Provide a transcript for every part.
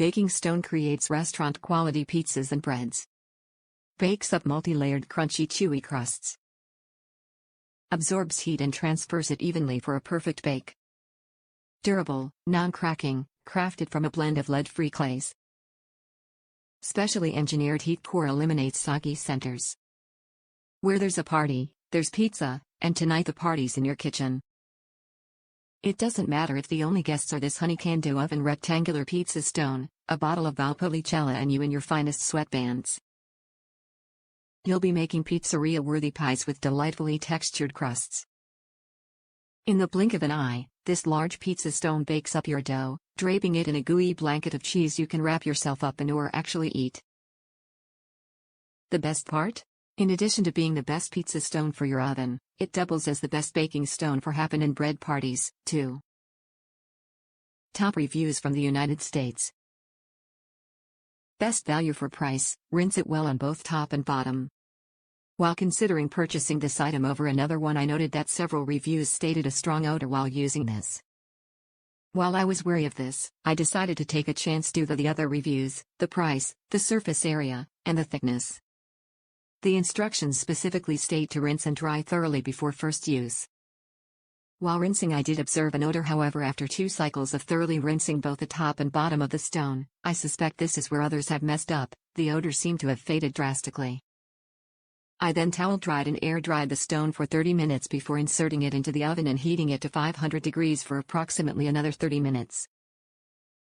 Baking stone creates restaurant-quality pizzas and breads. Bakes up multi-layered crunchy-chewy crusts. Absorbs heat and transfers it evenly for a perfect bake. Durable, non-cracking, crafted from a blend of lead-free clays. Specially engineered heat core eliminates soggy centers. Where there's a party, there's pizza, and tonight the party's in your kitchen. It doesn't matter if the only guests are this honey-can-do oven rectangular pizza stone, a bottle of Valpolicella and you in your finest sweatpants. You'll be making pizzeria-worthy pies with delightfully textured crusts. In the blink of an eye, this large pizza stone bakes up your dough, draping it in a gooey blanket of cheese you can wrap yourself up in or actually eat. The best part? In addition to being the best pizza stone for your oven, it doubles as the best baking stone for happenin bread parties, too. Top reviews from the United States. Best value for price, rinse it well on both top and bottom. While considering purchasing this item over another one, I noted that several reviews stated a strong odor while using this. While I was wary of this, I decided to take a chance due to the other reviews, the price, the surface area, and the thickness. The instructions specifically state to rinse and dry thoroughly before first use. While rinsing, I did observe an odor, however, after 2 cycles of thoroughly rinsing both the top and bottom of the stone, I suspect this is where others have messed up, the odor seemed to have faded drastically. I then towel dried and air dried the stone for 30 minutes before inserting it into the oven and heating it to 500 degrees for approximately another 30 minutes.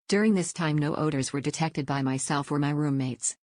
During this time no odors were detected by myself or my roommates.